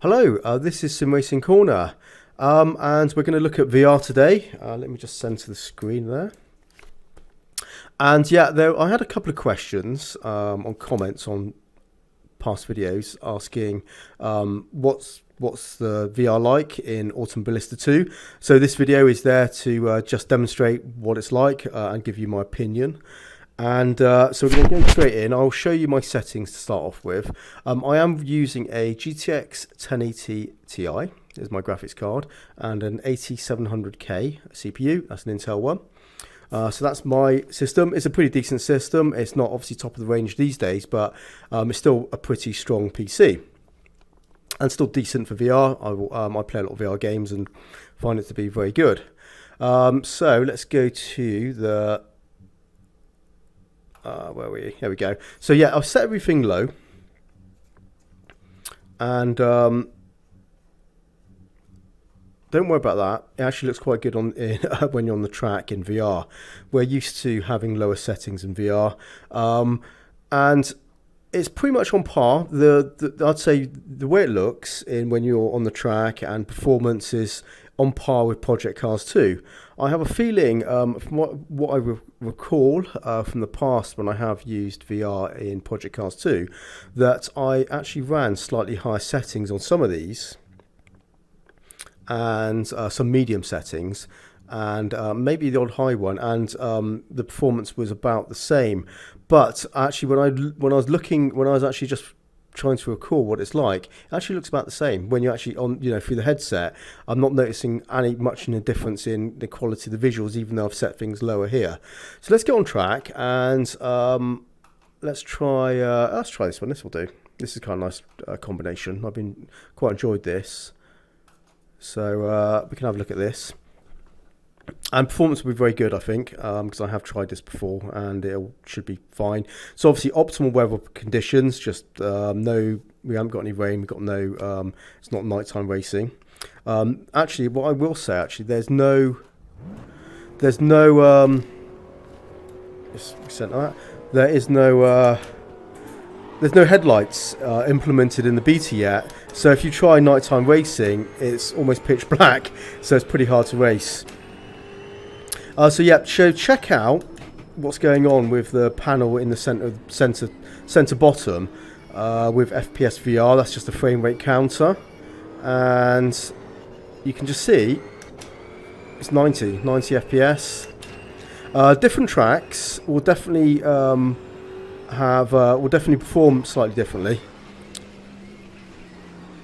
Hello, this is Simracing Corner, and we're going to look at VR today. Let me just center the screen there. And yeah, I had a couple of questions on comments on past videos asking what's the VR like in Automobilista 2. So this video is there to just demonstrate what it's like and give you my opinion. And so we're going to go straight in. I'll show you my settings to start off with. I am using a GTX 1080 Ti, there's my graphics card, and an 8700K CPU, that's an Intel one. So that's my system. It's a pretty decent system. It's not obviously top of the range these days, but it's still a pretty strong PC. And still decent for VR. I play a lot of VR games and find it to be very good. So let's go to the... Here we go. So yeah, I've set everything low, and don't worry about that. It actually looks quite good when you're on the track in VR. We're used to having lower settings in VR, and it's pretty much on par. I'd say the way it looks when you're on the track and performance is on par with Project Cars 2. I have a feeling, from what I recall from the past when I have used VR in Project Cars 2, that I actually ran slightly higher settings on some of these and some medium settings and maybe the odd high one, and the performance was about the same. But actually when I was actually just trying to recall what it's like, it actually looks about the same when you're actually on, through the headset. I'm not noticing much in a difference in the quality of the visuals, even though I've set things lower here. So let's get on track and let's try this one. This will do. This is kind of nice combination. I've been quite enjoyed this. So we can have a look at this. And performance will be very good, I think, because I have tried this before and it should be fine. So obviously optimal weather conditions, just we haven't got any rain, we've got no, it's not nighttime racing. Actually, what I will say, there's no headlights implemented in the beta yet. So if you try nighttime racing, it's almost pitch black, so it's pretty hard to race. So yeah, check out what's going on with the panel in the center bottom with FPS VR. That's just a frame rate counter, and you can just see it's 90 FPS. Different tracks will definitely will definitely perform slightly differently.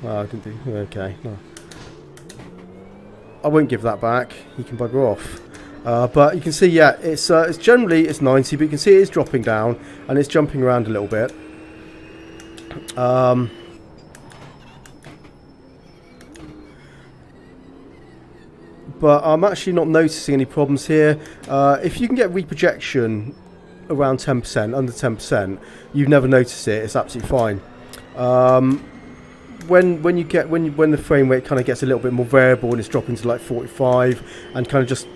I didn't do okay. No. I won't give that back. You can bugger off. But you can see, yeah, it's generally 90, but you can see it is dropping down and it's jumping around a little bit. But I'm actually not noticing any problems here. If you can get reprojection around 10%, under 10%, you never notice it. It's absolutely fine. When the frame rate kind of gets a little bit more variable and it's dropping to like 45 and kind of just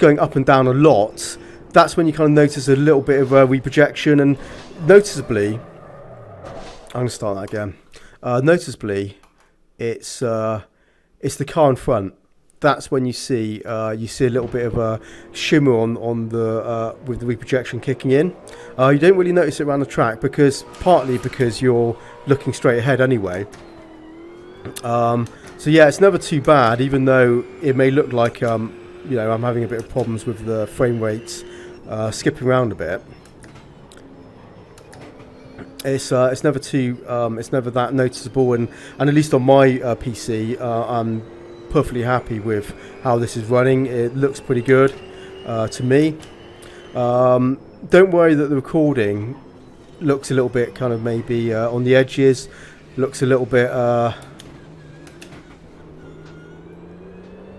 going up and down a lot, that's when you kind of notice a little bit of a reprojection. And noticeably, I'm going to start that again. Noticeably, it's the car in front. That's when you see a little bit of a shimmer on the with the reprojection kicking in. You don't really notice it around the track partly because you're looking straight ahead anyway. So yeah, it's never too bad, even though it may look like I'm having a bit of problems with the frame rates skipping around a bit. It's never that noticeable, and at least on my PC, I'm perfectly happy with how this is running. It looks pretty good to me. Don't worry that the recording looks a little bit kind of maybe on the edges, looks a little bit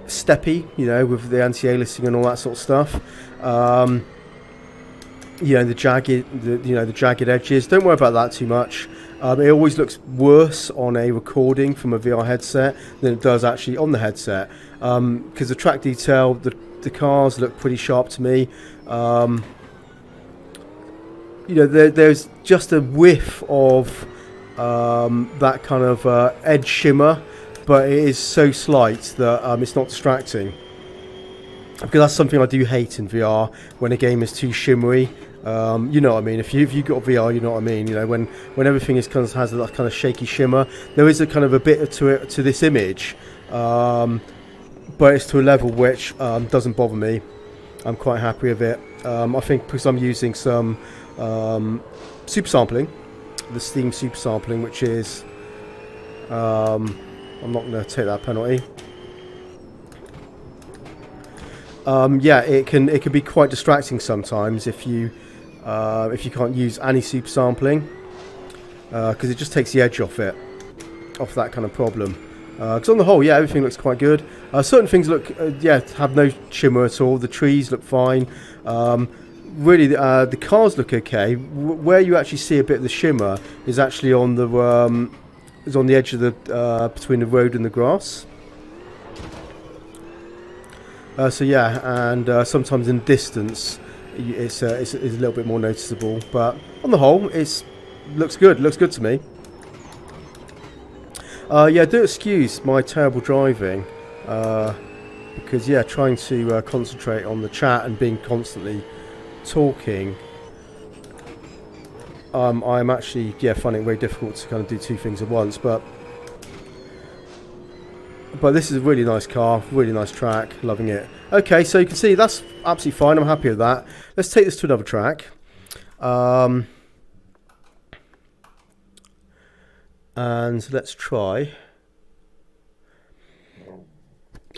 steppy, with the anti-aliasing and all that sort of stuff. The jagged edges. Don't worry about that too much. It always looks worse on a recording from a VR headset than it does actually on the headset, because the track detail, the cars look pretty sharp to me. There's just a whiff of that kind of edge shimmer, but it is so slight that it's not distracting. Because that's something I do hate in VR, when a game is too shimmery. You know what I mean? If you've got VR, you know what I mean. You know, when everything is kind of has that kind of shaky shimmer, there is a kind of a bit to it, to this image, but it's to a level which doesn't bother me. I'm quite happy with it. I think because I'm using some super sampling, the Steam super sampling, which is I'm not going to take that penalty. Yeah, it can be quite distracting sometimes if you can't use any super sampling, because it just takes the edge off that kind of problem. Because on the whole, yeah, everything looks quite good. Certain things look, yeah, have no shimmer at all. The trees look fine. Really, the cars look okay. Where you actually see a bit of the shimmer is actually on the edge of the between the road and the grass. So yeah, and sometimes in distance, it's a little bit more noticeable. But on the whole, looks good. Looks good to me. Yeah, do excuse my terrible driving, because yeah, trying to concentrate on the chat and being constantly talking, I'm actually finding it very difficult to kind of do two things at once. But this is a really nice car, really nice track, loving it. Okay, so you can see that's absolutely fine. I'm happy with that. Let's take this to another track. And let's try.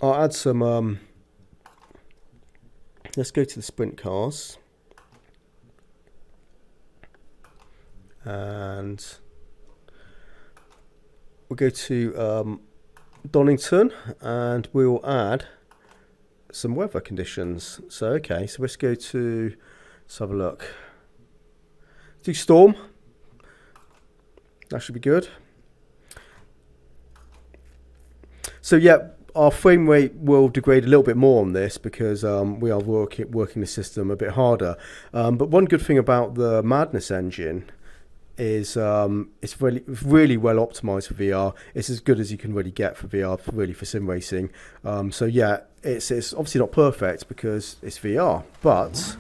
I'll add some. Let's go to the sprint cars. And we'll go to Donington, and we will add some weather conditions. So okay, so let's go to, let's have a look. Do storm. That should be good. So yeah, our frame rate will degrade a little bit more on this because we are working the system a bit harder. But one good thing about the Madness engine is it's really well optimized for VR. It's as good as you can really get for VR, really for sim racing. So yeah, it's obviously not perfect because it's VR, but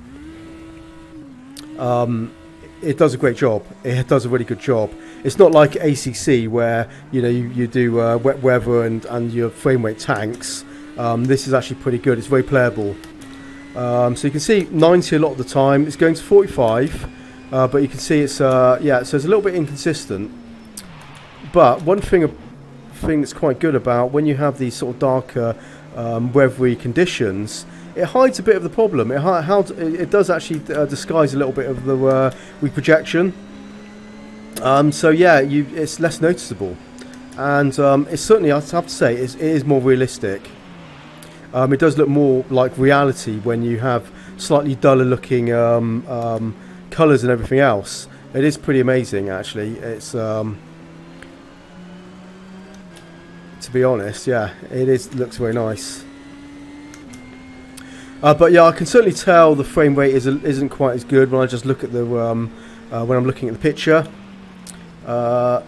it does a great job. It does a really good job. It's not like ACC where you do wet weather and your frame rate tanks. This is actually pretty good. It's very playable. So you can see 90 a lot of the time. It's going to 45. But you can see it's yeah, so it's a little bit inconsistent. But one thing that's quite good about when you have these sort of darker weathery conditions, it hides a bit of the problem. It does actually disguise a little bit of the reprojection. So yeah, it's less noticeable, and it's certainly, I have to say, it is more realistic. It does look more like reality when you have slightly duller looking colours and everything else. It is pretty amazing, actually. It's to be honest, yeah, looks very nice. But yeah, I can certainly tell the frame rate isn't quite as good when I just look at the when I'm looking at the picture. I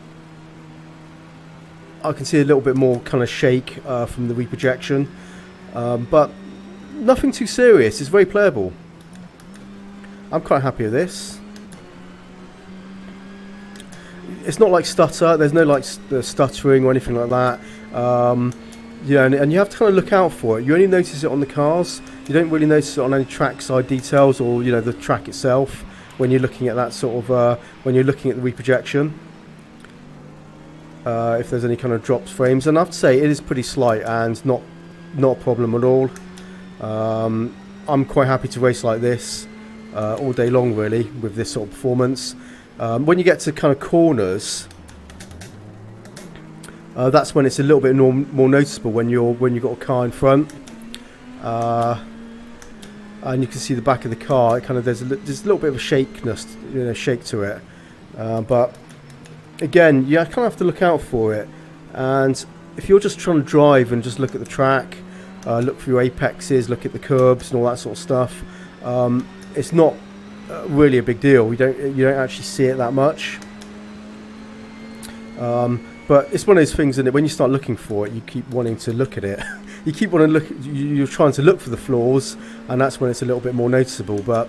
can see a little bit more kind of shake from the reprojection, but nothing too serious. It's very playable. I'm quite happy with this. It's not like stutter. There's no like stuttering or anything like that. Yeah, and you have to kind of look out for it. You only notice it on the cars. You don't really notice it on any trackside details or the track itself when you're looking at that sort of when you're looking at the reprojection. If there's any kind of drops frames, and I have to say it is pretty slight and not a problem at all. I'm quite happy to race like this all day long, really, with this sort of performance. When you get to kind of corners, that's when it's a little bit more noticeable when you've got a car in front, and you can see the back of the car. It kind of there's a little bit of a shake to it, but again, you kind of have to look out for it. And if you're just trying to drive and just look at the track, look for your apexes, look at the curbs and all that sort of stuff, it's not really a big deal. You don't actually see it that much. But it's one of those things, isn't it? When you start looking for it, you keep wanting to look at it. You keep wanting to look. You're trying to look for the flaws, and that's when it's a little bit more noticeable. But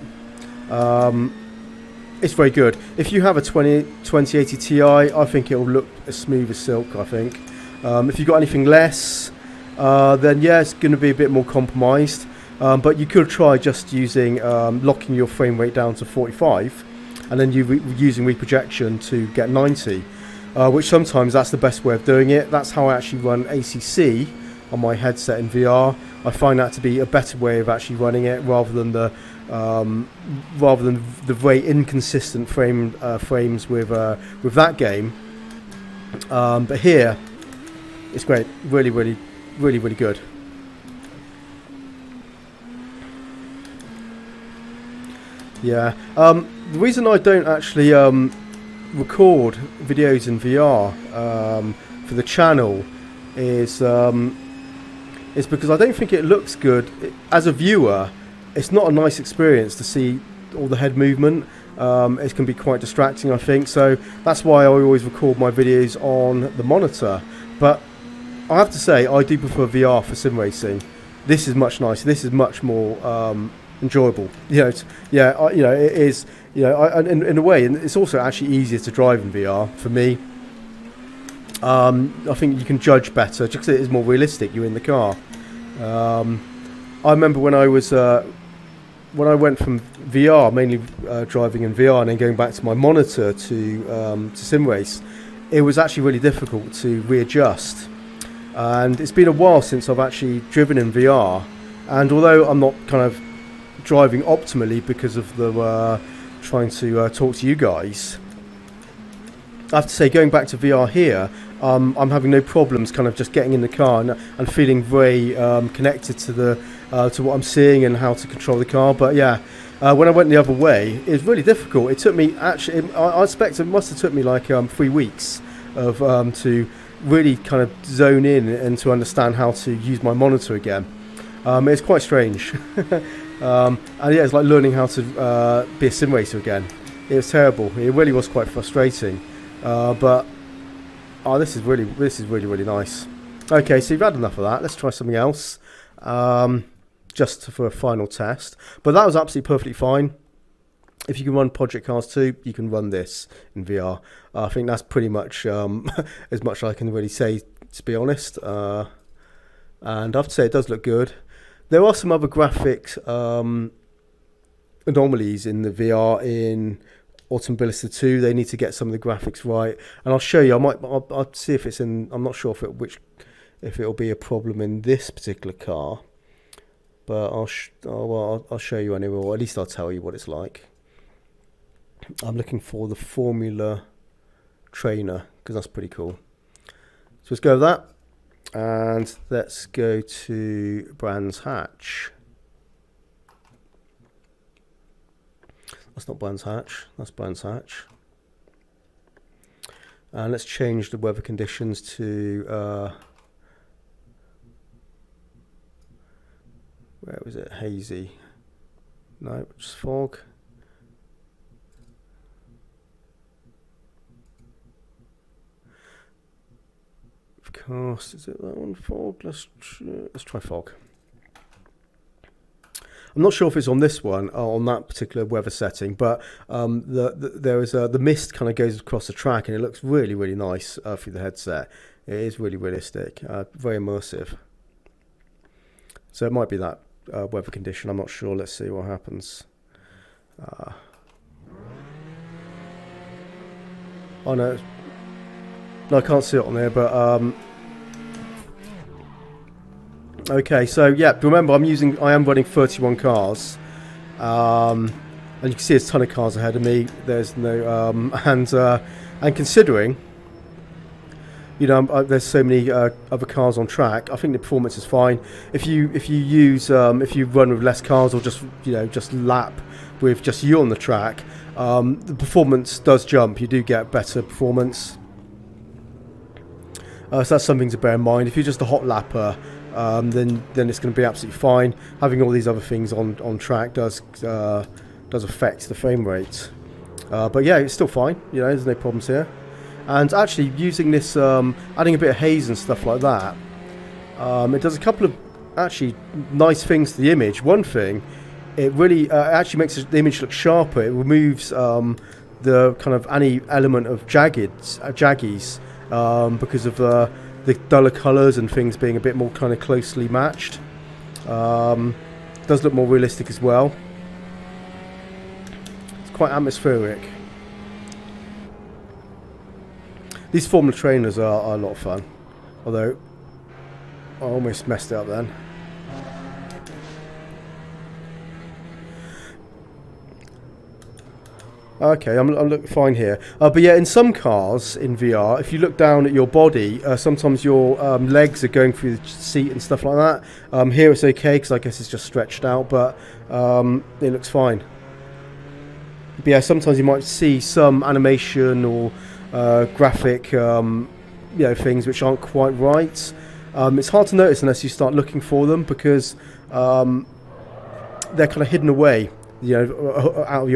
it's very good. If you have a 2080 Ti, I think it will look as smooth as silk. I think. If you've got anything less, then yeah, it's going to be a bit more compromised. But you could try just using locking your frame rate down to 45, and then using reprojection to get 90. Which sometimes that's the best way of doing it. That's how I actually run ACC on my headset in VR. I find that to be a better way of actually running it, rather than the very inconsistent frames with that game. But here, it's great. Really, really, really, really good. Yeah. The reason I don't actually record videos in VR for the channel is because I don't think it looks good. As a viewer, it's not a nice experience to see all the head movement. It can be quite distracting, I think. So that's why I always record my videos on the monitor. But I have to say, I do prefer VR for sim racing. This is much nicer. This is much more enjoyable. It is. In a way, and it's also actually easier to drive in VR for me. I think you can judge better just because it is more realistic. You're in the car. I remember when I went from VR, mainly driving in VR, and then going back to my monitor to sim race, it was actually really difficult to readjust. And it's been a while since I've actually driven in VR, and although I'm not kind of driving optimally because of the trying to talk to you guys, I have to say, going back to VR here, I'm having no problems kind of just getting in the car and feeling very connected to what I'm seeing and how to control the car. But yeah, when I went the other way, it was really difficult. It took me actually, I expect it must have took me like 3 weeks of to really kind of zone in and to understand how to use my monitor again. It's quite strange. And yeah, it's like learning how to be a sim racer again. It was terrible. It really was quite frustrating. But this is really, really nice. Okay, so you've had enough of that. Let's try something else, just for a final test. But that was absolutely perfectly fine. If you can run Project Cars 2, you can run this in VR. I think that's pretty much as much as I can really say, to be honest. And I have to say, it does look good. There are some other graphics anomalies in the VR in Automobilista 2. They need to get some of the graphics right, and I'll show you. I'll see if it's in. I'm not sure if it'll be a problem in this particular car, but I'll show you anyway, or at least I'll tell you what it's like. I'm looking for the Formula trainer because that's pretty cool. So let's go with that. And let's go to Brands Hatch. That's not Brands Hatch, that's Brands Hatch. And let's change the weather conditions to, where was it? Hazy. No, just fog. Cast, is it that one? Fog. Let's try fog. I'm not sure if it's on this one or on that particular weather setting, but there is the mist kind of goes across the track and it looks really, really nice through the headset. It is really realistic, very immersive. So it might be that weather condition. I'm not sure. Let's see what happens. Oh no. No, I can't see it on there, but okay, so yeah, remember I am running 31 cars, and you can see there's a ton of cars ahead of me. There's no and considering, you know, there's so many other cars on track, I think the performance is fine. If you run with less cars, or just lap with just you on the track, the performance does jump. You do get better performance. So that's something to bear in mind. If you're just a hot lapper, then it's going to be absolutely fine. Having all these other things on track does affect the frame rate. But yeah, it's still fine. You know, there's no problems here. And actually using this, adding a bit of haze and stuff like that, it does a couple of actually nice things to the image. One thing, it really actually makes the image look sharper. It removes the kind of any element of jaggies because of the duller colours and things being a bit more kind of closely matched. It does look more realistic as well. It's quite atmospheric. These Formula trainers are a lot of fun, although I almost messed it up then. Okay, I'm looking fine here. But yeah, in some cars in VR, if you look down at your body, sometimes your legs are going through the seat and stuff like that. Here it's okay because I guess it's just stretched out, but it looks fine. But yeah, sometimes you might see some animation or graphic things which aren't quite right. It's hard to notice unless you start looking for them because they're kind of hidden away, out of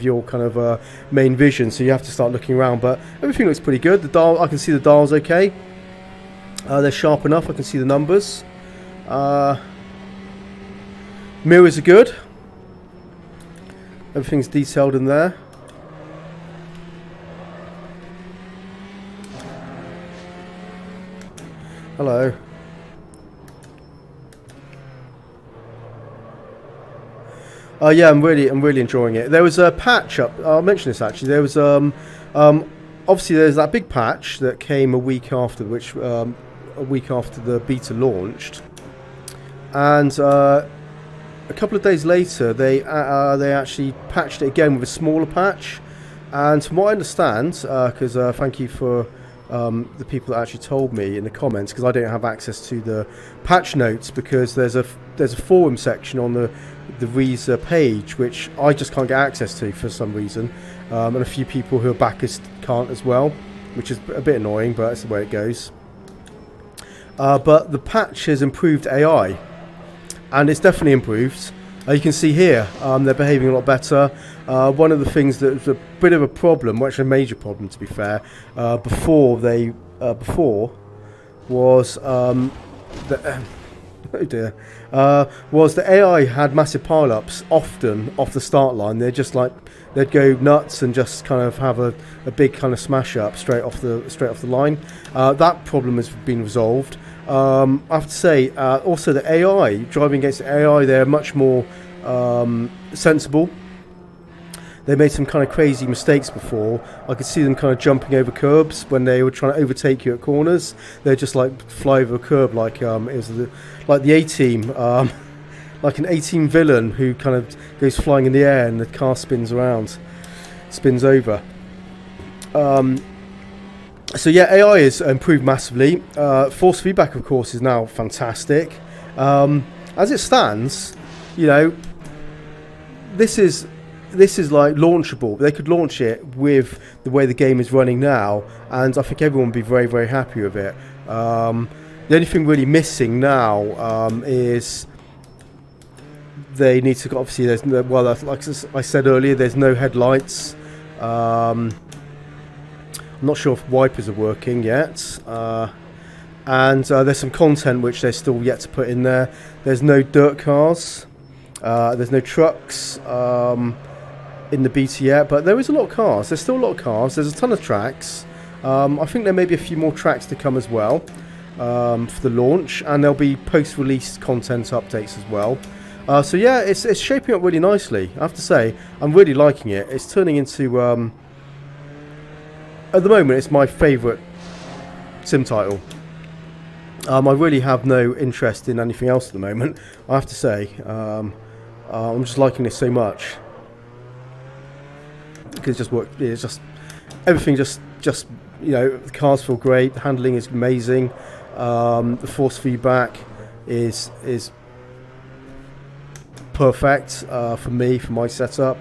your kind of main vision, so you have to start looking around. But everything looks pretty good. The dial, I can see the dials okay. They're sharp enough. I can see the numbers. Mirrors are good. Everything's detailed in there. Hello. Yeah, I'm really enjoying it. There was a patch up. I'll mention this actually. There was obviously there's that big patch that came a week after, a week after the beta launched, and a couple of days later they actually patched it again with a smaller patch. And from what I understand, because thank you for the people that actually told me in the comments, because I don't have access to the patch notes because there's a forum section on the Visa page which I just can't get access to for some reason, and a few people who are backers can't as well, which is a bit annoying, but that's the way it goes. But the patch has improved AI, and it's definitely improved. You can see here they're behaving a lot better. One of the things that was a bit of a problem, well, actually a major problem to be fair, before was oh dear, was the AI had massive pile-ups often off the start line. They're just like, they'd go nuts and just kind of have a big kind of smash up straight off the line. That problem has been resolved. I have to say, also the AI, driving against the AI, they're much more sensible. They made some kind of crazy mistakes before. I could see them kind of jumping over curbs when they were trying to overtake you at corners. They just like fly over a curb like it was like the A-Team, like an A-Team villain who kind of goes flying in the air and the car spins over. So yeah, AI has improved massively. Force feedback, of course, is now fantastic. As it stands, this is like launchable. They could launch it with the way the game is running now, and I think everyone would be very, very happy with it. The only thing really missing now is they need to, obviously there's no, well, like I said earlier, there's no headlights. I'm not sure if wipers are working yet, and there's some content which they're still yet to put in there. There's no dirt cars, there's no trucks in the beta yet, but there is a lot of cars. There's still a lot of cars. There's a ton of tracks. I think there may be a few more tracks to come as well for the launch, and there'll be post-release content updates as well. So yeah, it's shaping up really nicely. I have to say, I'm really liking it. It's turning into, at the moment, it's my favourite sim title. I really have no interest in anything else at the moment, I have to say. I'm just liking this so much. Because it's just everything just the cars feel great, the handling is amazing, the force feedback is perfect for me, for my setup.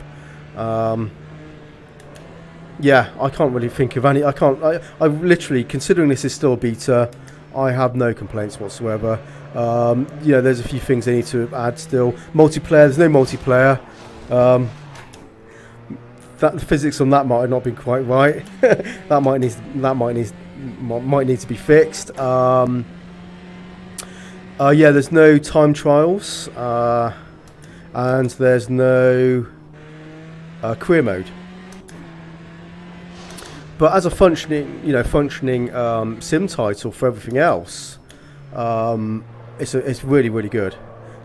Yeah, I can't really think of any. I literally, considering this is still a beta, I have no complaints whatsoever. There's a few things they need to add still. Multiplayer, there's no multiplayer. that the physics on that might have not been quite right. that might need to be fixed. Yeah, there's no time trials, and there's no career mode. But as a functioning sim title for everything else, it's really, really good.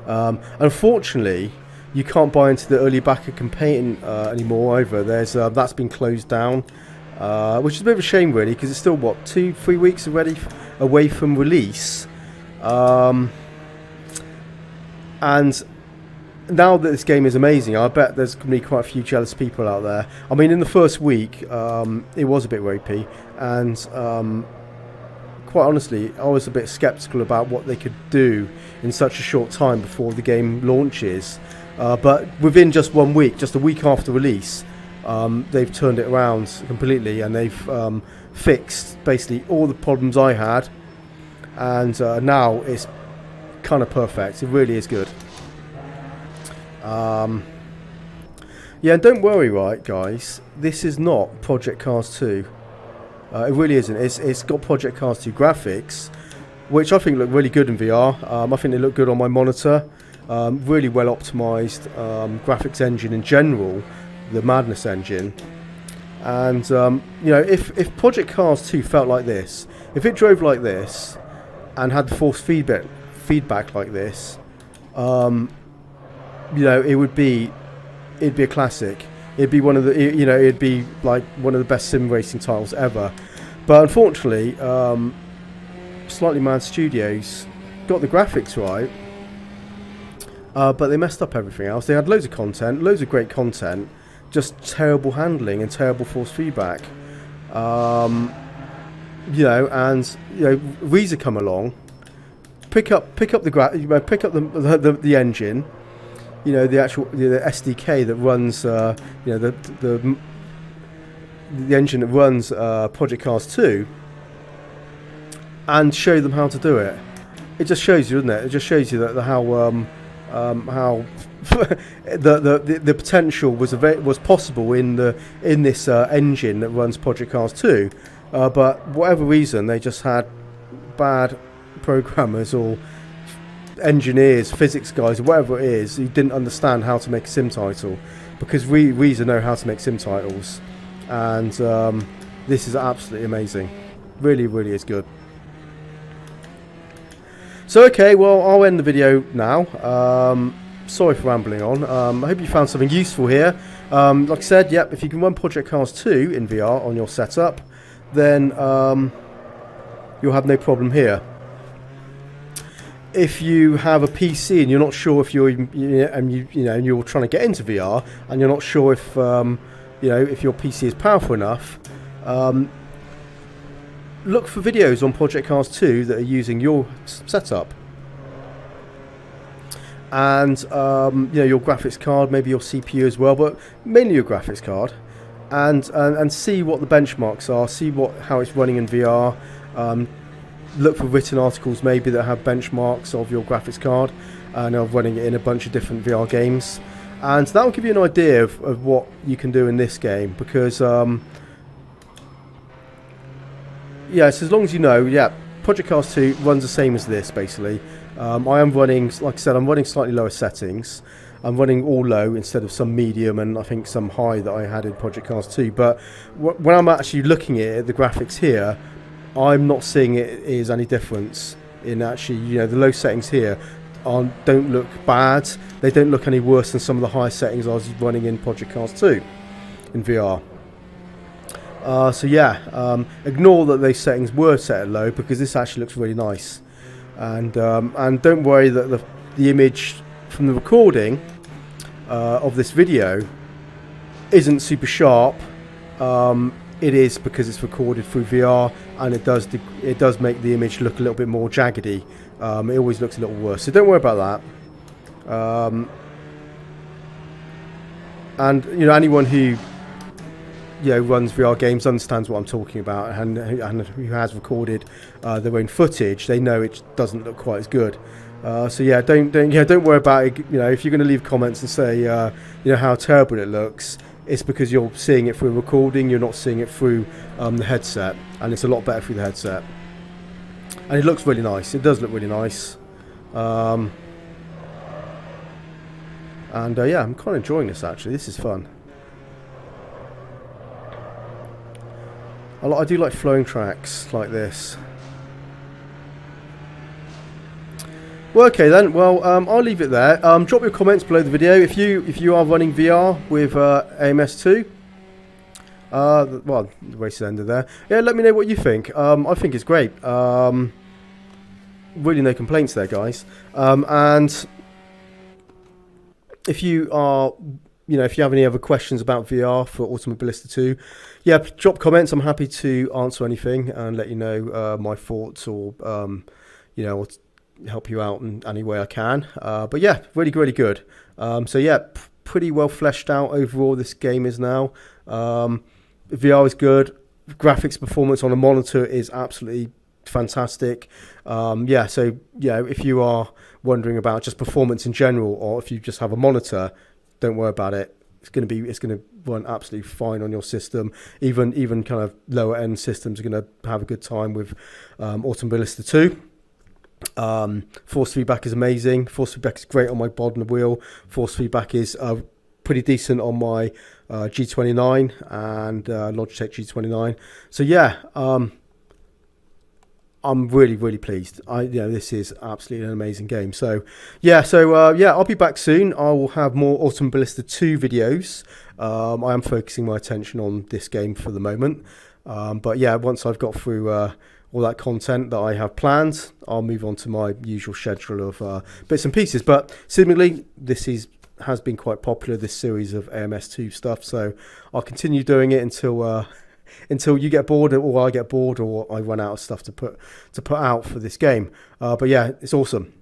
Unfortunately, you can't buy into the early backer campaign anymore either. There's that's been closed down, which is a bit of a shame really, because it's still what 2-3 weeks already away from release, and now that this game is amazing, I bet there's going to be quite a few jealous people out there. I mean, in the first week, it was a bit ropey, and quite honestly, I was a bit sceptical about what they could do in such a short time before the game launches. But within just 1 week, just a week after release, they've turned it around completely, and they've fixed basically all the problems I had, and now it's kind of perfect. It really is good. Yeah, and don't worry, right, guys, this is not Project Cars 2. It really isn't. It's got Project Cars 2 graphics, which I think look really good in VR. I think they look good on my monitor. Really well optimized graphics engine in general, the Madness engine. And if Project Cars 2 felt like this, if it drove like this, and had the force feedback like this, it'd be a classic. It'd be one of the it'd be like one of the best sim racing titles ever. But unfortunately, Slightly Mad Studios got the graphics right, but they messed up everything else. They had loads of content, loads of great content, just terrible handling and terrible force feedback. Reza come along, pick up the the engine. The actual the SDK that runs the engine that runs Project Cars 2, and show them how to do it. It just shows you, doesn't it? It just shows you that how the potential was possible in this engine that runs Project Cars 2, but whatever reason they just had bad programmers or engineers, physics guys, or whatever it is, who didn't understand how to make a sim title, because Reza know how to make sim titles, and this is absolutely amazing. Really, really is good. So okay, well, I'll end the video now. Sorry for rambling on. I hope you found something useful here. Like I said, yep, if you can run Project Cars 2 in VR on your setup, then you'll have no problem here. If you have a PC and you're not sure if you're trying to get into VR and you're not sure if if your PC is powerful enough, look for videos on Project Cars 2 that are using your setup, and your graphics card, maybe your CPU as well, but mainly your graphics card, and see what the benchmarks are, see how it's running in VR. Look for written articles maybe that have benchmarks of your graphics card and of running it in a bunch of different VR games, and that will give you an idea of what you can do in this game, because so as long as you know, Project Cars 2 runs the same as this basically. I am running, like I said, I'm running slightly lower settings. I'm running all low instead of some medium and I think some high that I had in Project Cars 2, but when I'm actually looking at the graphics here, I'm not seeing it is any difference in actually, the low settings here don't look bad. They don't look any worse than some of the high settings I was running in Project Cars 2 in VR. Ignore that those settings were set at low, because this actually looks really nice. And don't worry that the image from the recording of this video isn't super sharp. It is because it's recorded through VR, and it does make the image look a little bit more jaggedy. It always looks a little worse, so don't worry about that. And anyone who runs VR games understands what I'm talking about, and who has recorded their own footage, they know it doesn't look quite as good. Don't worry about it. If you're going to leave comments and say how terrible it looks, it's because you're seeing it through a recording, you're not seeing it through the headset, and it's a lot better through the headset. And it looks really nice. It does look really nice. And yeah, I'm kind of enjoying this actually. This is fun. I do like flowing tracks like this. Well, okay then. Well, I'll leave it there. Drop your comments below the video if you are running VR with AMS2. Well, the race has ended there. Yeah, let me know what you think. I think it's great. Really no complaints there, guys. And if you are, if you have any other questions about VR for Automobilista 2, yeah, drop comments. I'm happy to answer anything and let you know my thoughts, or or help you out in any way I can. But yeah, really, really good. So yeah, pretty well fleshed out overall this game is now. VR is good. Graphics performance on a monitor is absolutely fantastic. Yeah, so if you are wondering about just performance in general, or if you just have a monitor, don't worry about it. It's going to run absolutely fine on your system. Even kind of lower end systems are going to have a good time with Automobilista 2. Force feedback is amazing. Force feedback is great on my Bodnar wheel. Force feedback is pretty decent on my G29 and Logitech G29. So yeah, I'm really, really pleased. This is absolutely an amazing game. So yeah, I'll be back soon. I will have more Automobilista 2 videos. I am focusing my attention on this game for the moment. But yeah, once I've got through all that content that I have planned, I'll move on to my usual schedule of bits and pieces. But seemingly, this has been quite popular, this series of AMS2 stuff. So I'll continue doing it until you get bored, or I get bored, or I run out of stuff to put out for this game. But yeah, it's awesome.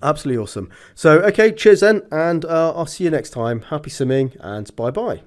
Absolutely awesome. So, okay, cheers then, and I'll see you next time. Happy simming, and bye-bye.